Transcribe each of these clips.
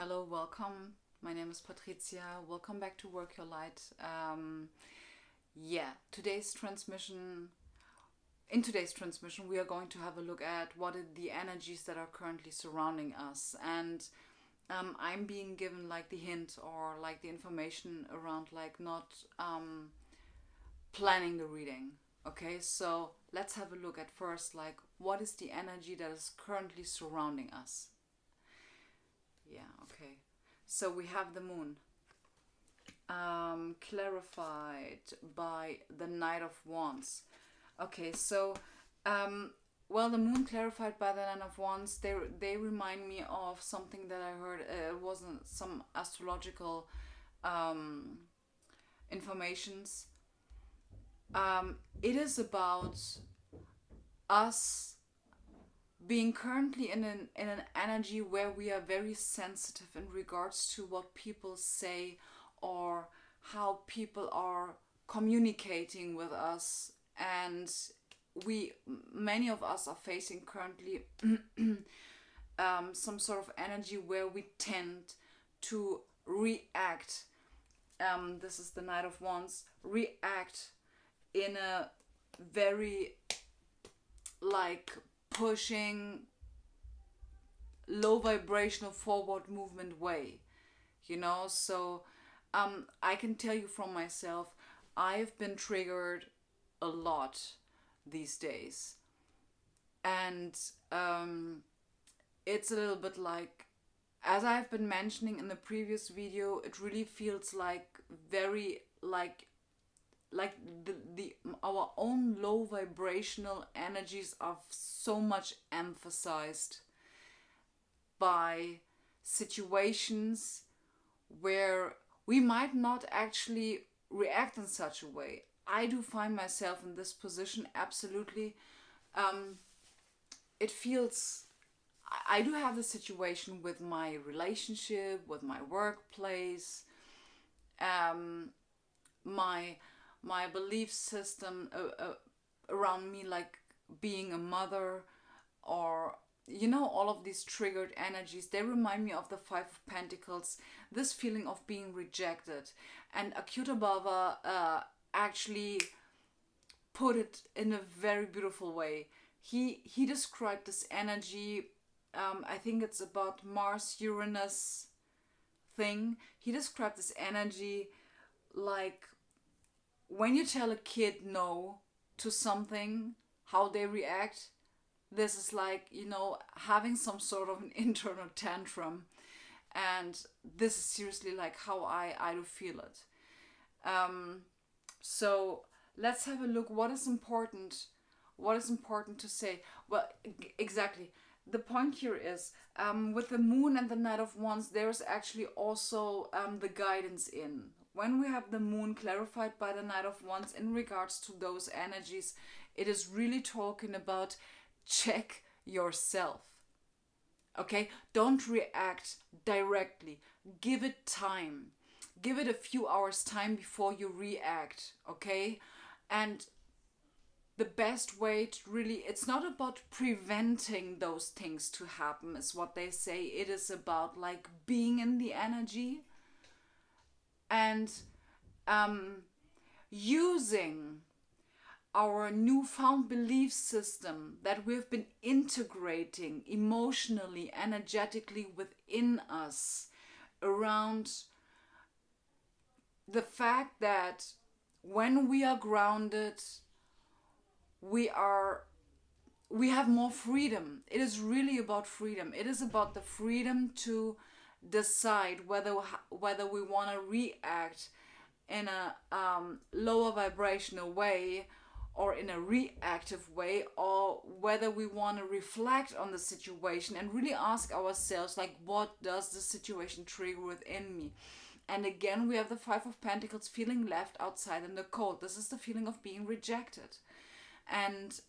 Hello, welcome. My name is Patricia. Welcome back to Work Your Light. Today's transmission. In today's transmission, we are going to have a look at what are the energies that are currently surrounding us, and I'm being given like the hint or like the information around like not planning the reading. Okay, so let's have a look at first like what is the energy that is currently surrounding us. Yeah, okay. So we have the moon, clarified by the Knight of Wands. Okay, so, the moon clarified by the Knight of Wands, they remind me of something that I heard. It wasn't some astrological informations. It is about us being currently in an energy where we are very sensitive in regards to what people say or how people are communicating with us, and we many of us are facing currently some sort of energy where we tend to react. This is the Knight of Wands. React in a very like pushing low vibrational forward movement way, so I can tell you from myself, I've been triggered a lot these days, and it's a little bit like, as I've been mentioning in the previous video, it really feels like very like the our own low vibrational energies are so much emphasized by situations where we might not actually react in such a way. I do find myself in this position, absolutely. It feels, I do have the situation with my relationship, with my workplace, my belief system around me, like being a mother, or all of these triggered energies. They remind me of the Five of Pentacles, this feeling of being rejected. And Akyuta Baba actually put it in a very beautiful way. He described this energy, I think it's about Mars Uranus thing. He described this energy like when you tell a kid no to something, how they react. This is like, having some sort of an internal tantrum. And this is seriously like how I do feel it. So let's have a look. What is important? What is important to say? Well, exactly. The point here is, with the moon and the Knight of Wands, there's actually also the guidance in. When we have the moon clarified by the Knight of Wands in regards to those energies, it is really talking about check yourself. Okay? Don't react directly. Give it time. Give it a few hours time before you react. Okay? And the best way to really, it's not about preventing those things to happen, is what they say. It is about like being in the energy and using our newfound belief system that we've been integrating emotionally, energetically within us, around the fact that when we are grounded, we have more freedom. It is really about freedom. It is about the freedom to decide whether we want to react in a lower vibrational way or in a reactive way, or whether we want to reflect on the situation and really ask ourselves, like, what does the situation trigger within me? And again, we have the Five of Pentacles, feeling left outside in the cold. This is the feeling of being rejected. And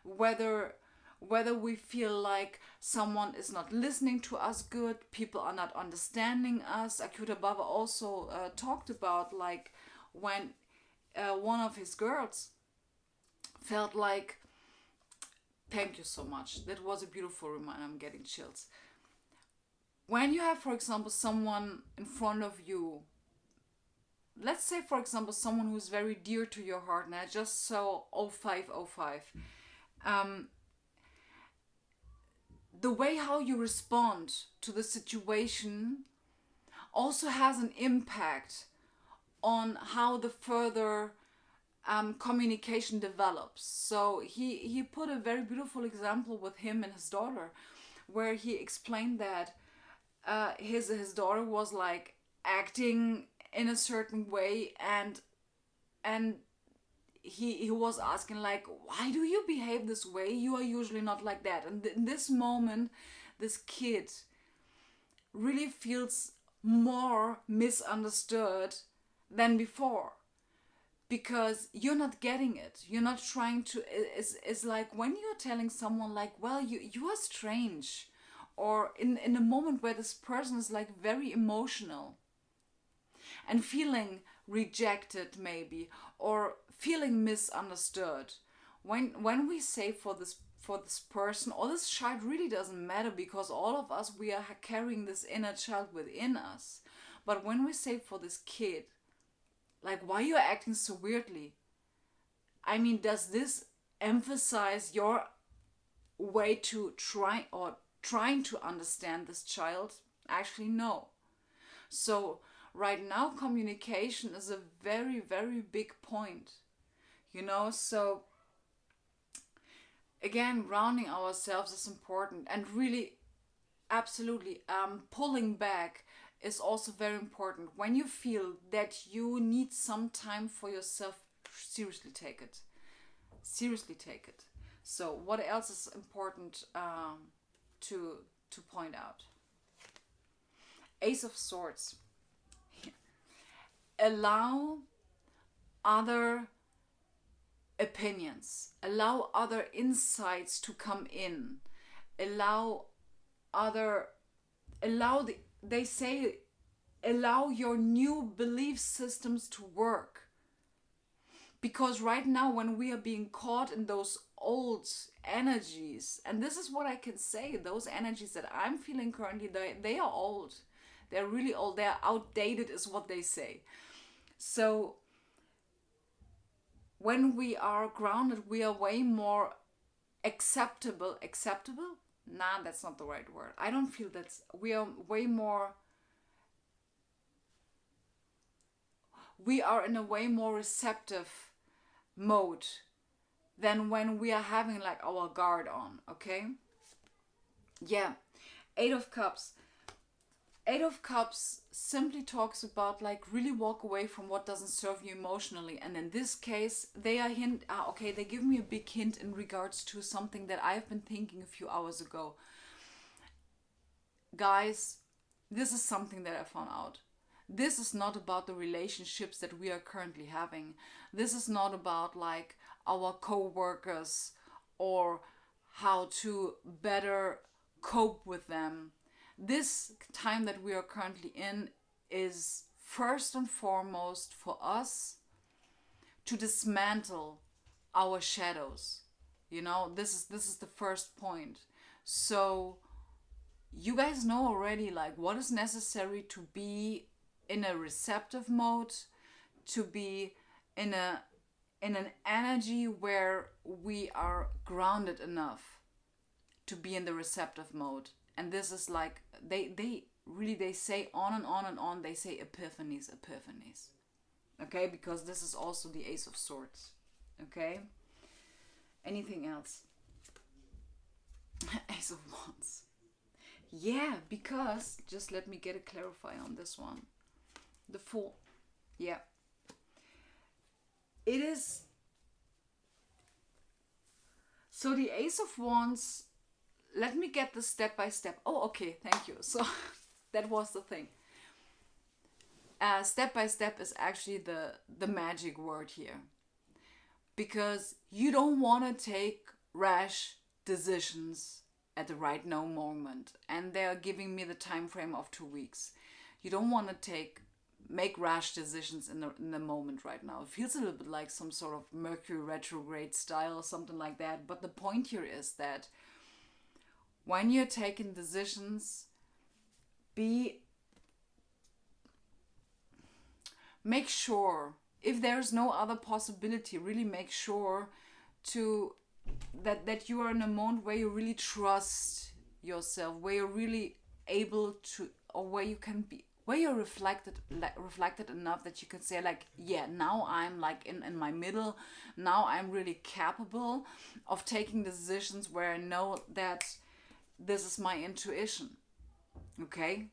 whether we feel like someone is not listening to us good, people are not understanding us. Akyuta Baba also talked about like when one of his girls felt like, thank you so much, that was a beautiful reminder, I'm getting chills. when you have, for example, someone in front of you, let's say, for example, someone who's very dear to your heart, and I just saw 0505, the way how you respond to the situation also has an impact on how the further communication develops. So he put a very beautiful example with him and his daughter, where he explained that his daughter was like acting in a certain way, and he was asking like, why do you behave this way? You are usually not like that. And in this moment, this kid really feels more misunderstood than before, because you're not getting it. You're not trying to. It's like when you're telling someone like, well, you are strange, or in a moment where this person is like very emotional and feeling rejected maybe, or feeling misunderstood. When we say for this person or this child, really doesn't matter, because all of us, we are carrying this inner child within us. But when we say for this kid, like, why you're acting so weirdly? I mean, does this emphasize your way to trying to understand this child? Actually, no. So right now, communication is a very, very big point. So again, grounding ourselves is important, and really, absolutely, pulling back is also very important. When you feel that you need some time for yourself, seriously take it. Seriously take it. So what else is important to point out? Ace of Swords. Allow other opinions. Allow other insights to come in. They say allow your new belief systems to work. Because right now, when we are being caught in those old energies, and this is what I can say, those energies that I'm feeling currently, they are old. They're really old. They're outdated is what they say. So when we are grounded, we are way more acceptable. Nah, that's not the right word. I don't feel we are way more, we are in a way more receptive mode than when we are having like our guard on, okay? Yeah. Eight of Cups. Eight of Cups simply talks about like really walk away from what doesn't serve you emotionally. And in this case, they give me a big hint in regards to something that I've been thinking a few hours ago. Guys, this is something that I found out. This is not about the relationships that we are currently having. This is not about like our co-workers or how to better cope with them. This time that we are currently in is first and foremost for us to dismantle our shadows. This is the first point. So you guys know already like what is necessary to be in a receptive mode, to be in an energy where we are grounded enough to be in the receptive mode. And this is like they say on and on and on, they say epiphanies. Okay, because this is also the Ace of Swords. Okay? Anything else? Ace of Wands. Yeah, because just let me get a clarify on this one. The Fool. Yeah. It is. So the Ace of Wands, let me get the step by step. Oh, okay, thank you. So that was the thing. Step by step is actually the magic word here. Because you don't want to take rash decisions at the right now moment. And they're giving me the time frame of 2 weeks. You don't want to make rash decisions in the moment right now. It feels a little bit like some sort of Mercury retrograde style or something like that. But the point here is that when you're taking decisions, be make sure, if there's no other possibility, really make sure to that you are in a moment where you really trust yourself, where you're really able to, or where you can be, where you're reflected enough that you can say like, yeah, now I'm like in my middle, now I'm really capable of taking decisions where I know that this is my intuition. Okay,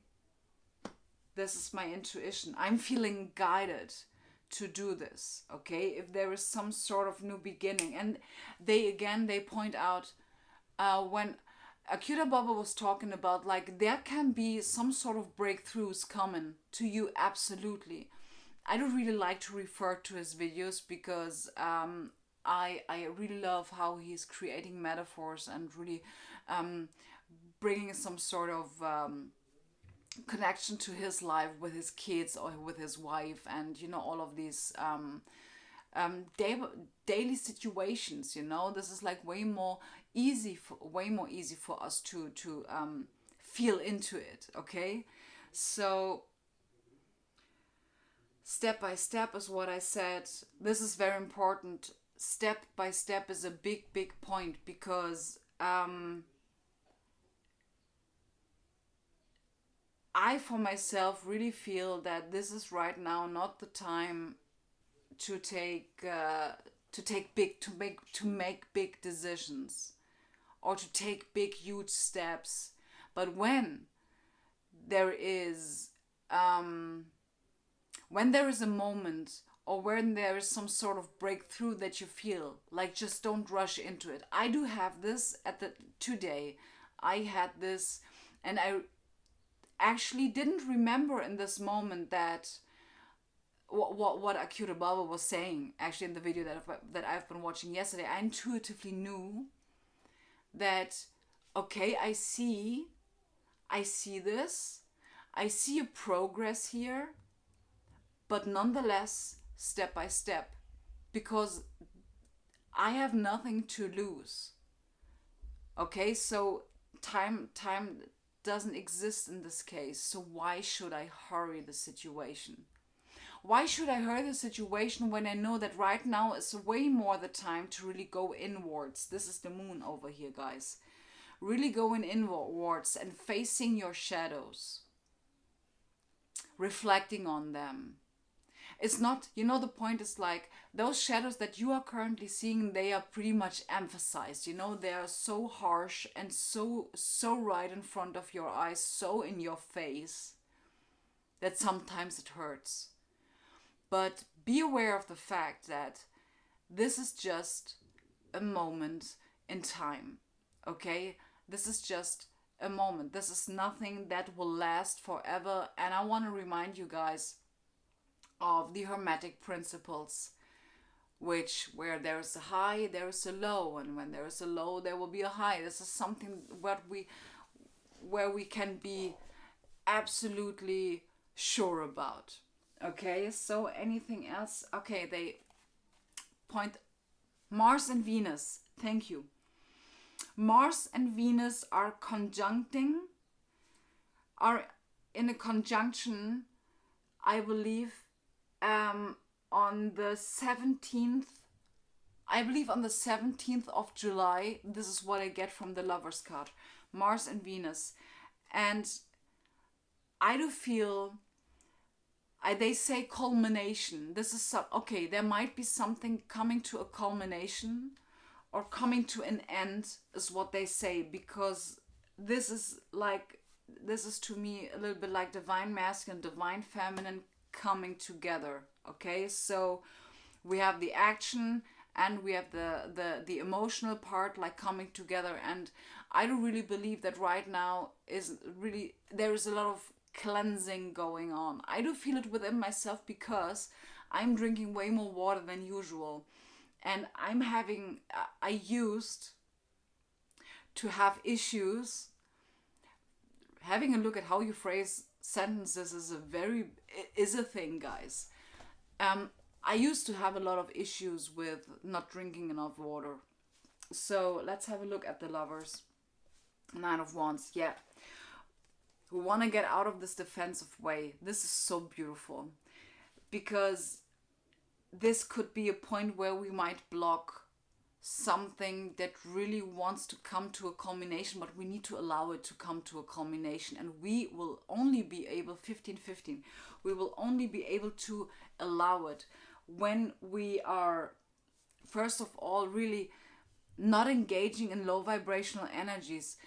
this is my intuition, I'm feeling guided to do this. Okay, if there is some sort of new beginning. And they point out, when Akira Baba was talking about, like, there can be some sort of breakthroughs coming to you. Absolutely. I don't really like to refer to his videos because I really love how he's creating metaphors and really bringing some sort of connection to his life with his kids or with his wife, and all of these daily situations. This is like way more easy for us to feel into it. Okay, so step by step is what I said. This is very important. Step by step is a big point, because I, for myself, really feel that this is right now not the time to make big decisions, or to take big huge steps. But when there is a moment, or when there is some sort of breakthrough that you feel, like, just don't rush into it. I do have this today. I had this, and I actually didn't remember in this moment that what Akira Baba was saying, actually, in the video that I've been watching yesterday. I intuitively knew that, okay, I see this, I see a progress here, but nonetheless, step by step, because I have nothing to lose. Okay, so time doesn't exist in this case, so why should I hurry the situation? Why should I hurry the situation when I know that right now is way more the time to really go inwards? This is the moon over here, guys. Really going inwards and facing your shadows, reflecting on them. It's not, the point is like, those shadows that you are currently seeing, they are pretty much emphasized. They are so harsh and so right in front of your eyes, so in your face, that sometimes it hurts. But be aware of the fact that this is just a moment in time. Okay? This is just a moment. This is nothing that will last forever. And I want to remind you guys of the Hermetic principles, where there is a high, there is a low, and when there is a low, there will be a high. This is something where we can be absolutely sure about. Okay, so anything else? Okay, they point Mars and Venus. Thank you. Mars and Venus are in a conjunction, I believe, on the 17th. I believe on the 17th of July. This is what I get from the Lovers card. Mars and Venus. And I do feel, they say culmination. This is okay, there might be something coming to a culmination, or coming to an end, is what they say, because this is to me a little bit like divine masculine, divine feminine coming together. Okay, so we have the action and we have the emotional part, like, coming together. And I do really believe that right now there is a lot of cleansing going on. I do feel it within myself, because I'm drinking way more water than usual, and I used to have issues. Having a look at how you phrase sentences is a thing, guys. I used to have a lot of issues with not drinking enough water. So let's have a look at the Lovers. Nine of Wands. Yeah. We want to get out of this defensive way. This is so beautiful, because this could be a point where we might block something that really wants to come to a culmination, but we need to allow it to come to a culmination. And we will only be able, 15-15, we will only be able to allow it when we are, first of all, really not engaging in low vibrational energies.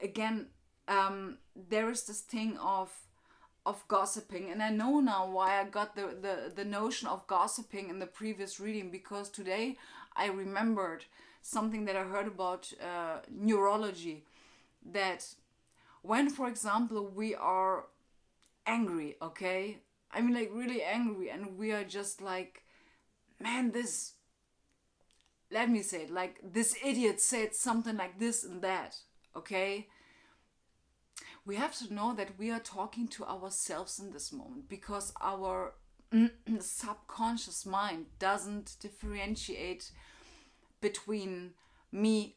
Again, there is this thing of gossiping, and I know now why I got the notion of gossiping in the previous reading, because today I remembered something that I heard about neurology, that when, for example, we are angry, okay, I mean, like, really angry, and we are just like, man, this, let me say it, like, this idiot said something like this and that, okay, we have to know that we are talking to ourselves in this moment, because our subconscious mind doesn't differentiate between me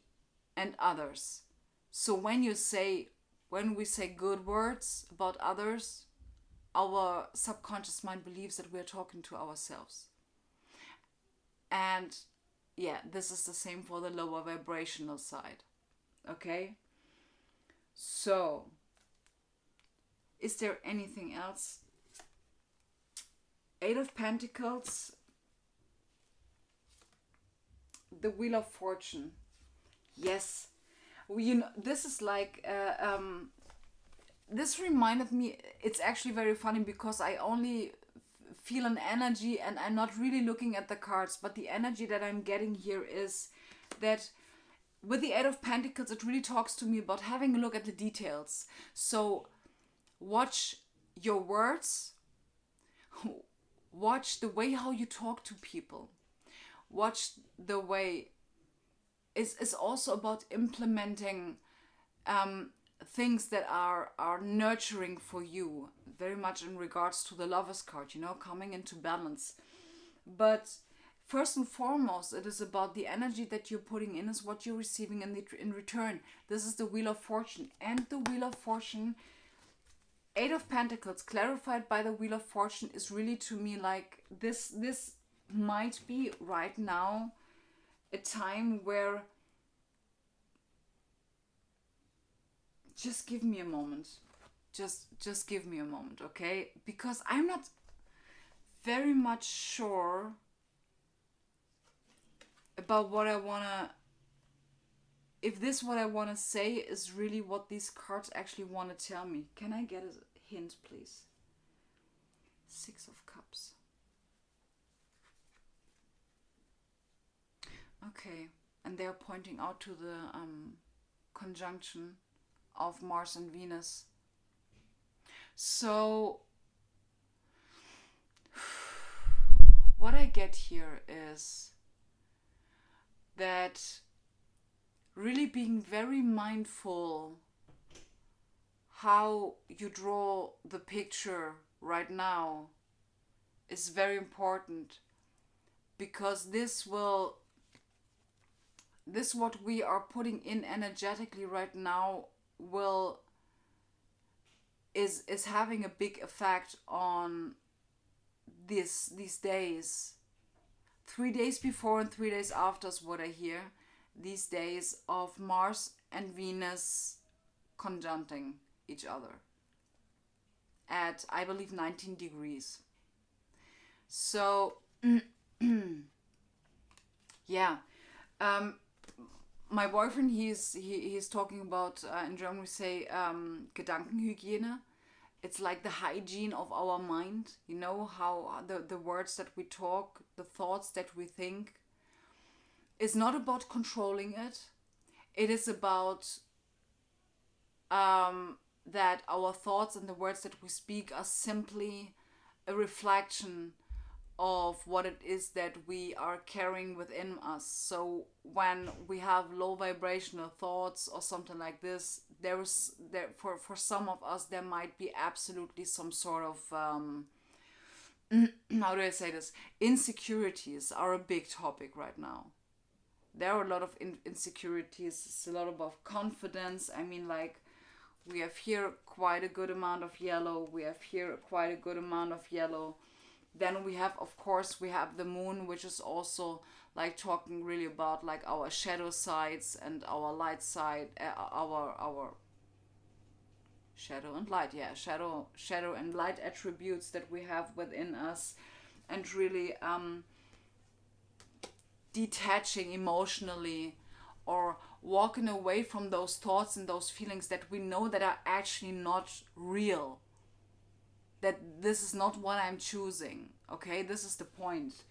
and others. So when we say good words about others, our subconscious mind believes that we're talking to ourselves. And yeah, this is the same for the lower vibrational side. Okay? So, is there anything else? 8 of Pentacles, the Wheel of Fortune. Yes. This is like, this reminded me, it's actually very funny, because I only feel an energy and I'm not really looking at the cards, but the energy that I'm getting here is that with the 8 of Pentacles, it really talks to me about having a look at the details. So watch your words, watch the way how you talk to people, watch the way is also about implementing things that are nurturing for you, very much in regards to the Lover's card, coming into balance. But first and foremost, it is about the energy that you're putting in is what you're receiving in return. This is the Wheel of Fortune. And the Wheel of Fortune, 8 of Pentacles, clarified by the Wheel of Fortune, is really, to me, like, this might be right now a time where, just give me a moment. Just give me a moment, okay? Because I'm not very much sure about what I wanna, if this what I wanna say is really what these cards actually wanna tell me. Can I get a hint, please? 6 of Cups. Okay, and they're pointing out to the conjunction of Mars and Venus. So what I get here is that really being very mindful how you draw the picture right now is very important, because this what we are putting in energetically right now is having a big effect on these days. 3 days before and 3 days after is what I hear. These days of Mars and Venus conjuncting each other at, I believe, 19 degrees. So yeah, my boyfriend, he's talking about, in German we say Gedankenhygiene. It's like the hygiene of our mind, how the words that we talk, the thoughts that we think, is not about controlling it. It is about that our thoughts and the words that we speak are simply a reflection of what it is that we are carrying within us. So when we have low vibrational thoughts or something like this, for some of us there might be absolutely some sort of how do I say this? Insecurities are a big topic right now. There are a lot of insecurities. It's a lot about confidence. I mean, like, We have here quite a good amount of yellow. We have here quite a good amount of yellow. Then we have, of course, we have the moon, which is also like talking really about like our shadow sides and our light side, our shadow and light, yeah, shadow and light attributes that we have within us, and really detaching emotionally, or walking away from those thoughts and those feelings that we know that are actually not real, that this is not what I'm choosing. Okay, this is the point.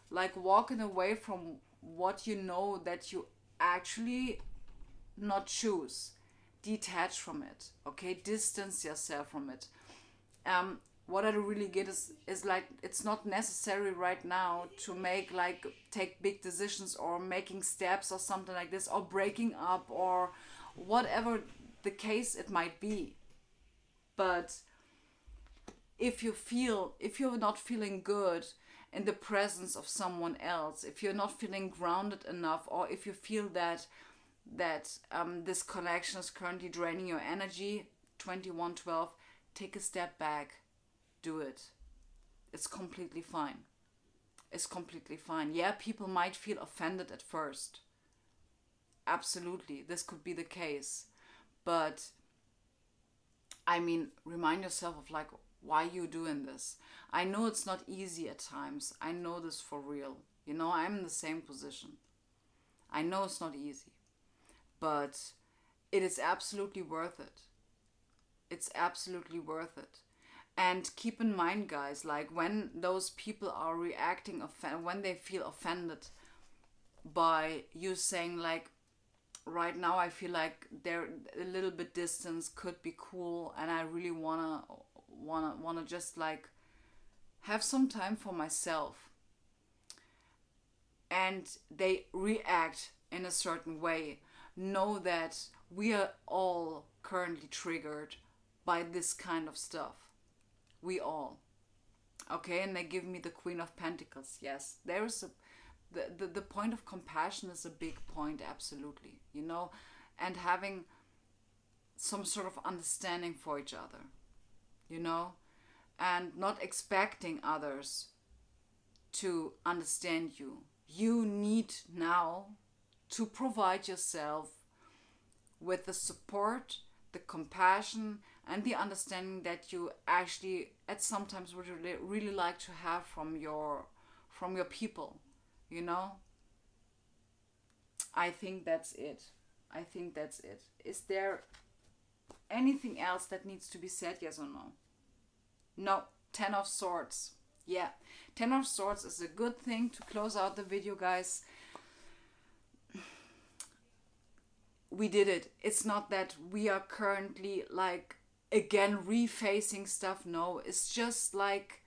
Like walking away from what you know that you actually not choose. Detach from it. Okay, distance yourself from it. What I really get is like, it's not necessary right now to make like take big decisions or making steps or something like this, or breaking up or whatever the case it might be. But if you're not feeling good in the presence of someone else, if you're not feeling grounded enough, or if you feel that this connection is currently draining your energy, 2112, take a step back. Do it. It's completely fine. It's completely fine. Yeah, people might feel offended at first. Absolutely, this could be the case. But I mean, remind yourself of like why you're doing this. I know it's not easy at times. I know this for real. You know, I'm in the same position. I know it's not easy, but it is absolutely worth it. It's absolutely worth it. And keep in mind, guys, like when those people are reacting, when they feel offended by you saying like, right now I feel like they're a little bit distance could be cool, and I really wanna just like have some time for myself, and they react in a certain way. Know that we are all currently triggered by this kind of stuff. We all. Okay, and they give me the Queen of Pentacles. Yes, there's the point of compassion is a big point, absolutely. You know, and having some sort of understanding for each other. You know, and not expecting others to understand you. You need now to provide yourself with the support, the compassion, and the understanding that you actually at sometimes would really like to have from your people. You know, I think that's it. I think that's it. Is there anything else that needs to be said? Yes or no? No. 10 of Swords. Yeah, 10 of Swords is a good thing to close out the video, guys. We did it. It's not that we are currently like again refacing stuff. No, it's just like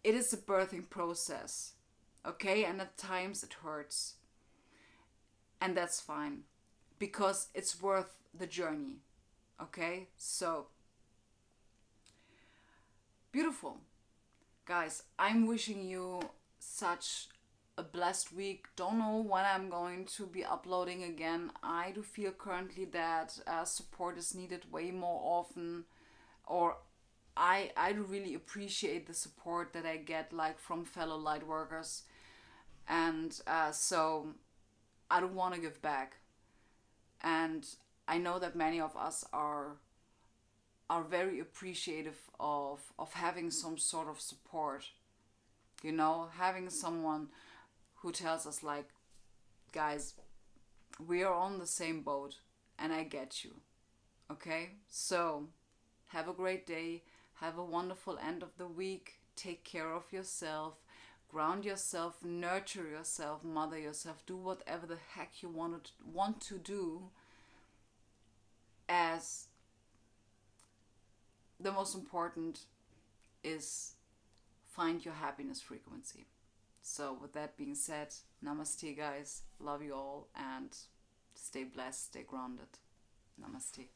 it is a birthing process. Okay, and at times it hurts. And that's fine, because it's worth the journey. Okay, so beautiful. Guys, I'm wishing you such a blessed week. Don't know when I'm going to be uploading again. I do feel currently that support is needed way more often, or I do really appreciate the support that I get like from fellow light workers, and so I don't want to give back, and I know that many of us are very appreciative of having some sort of support. You know, having someone who tells us like, guys, we are on the same boat and I get you. Okay, so have a great day, have a wonderful end of the week, take care of yourself, ground yourself, nurture yourself, mother yourself, do whatever the heck you want to do, as the most important is find your happiness frequency. So with that being said, namaste, guys. Love you all, and stay blessed, stay grounded. Namaste.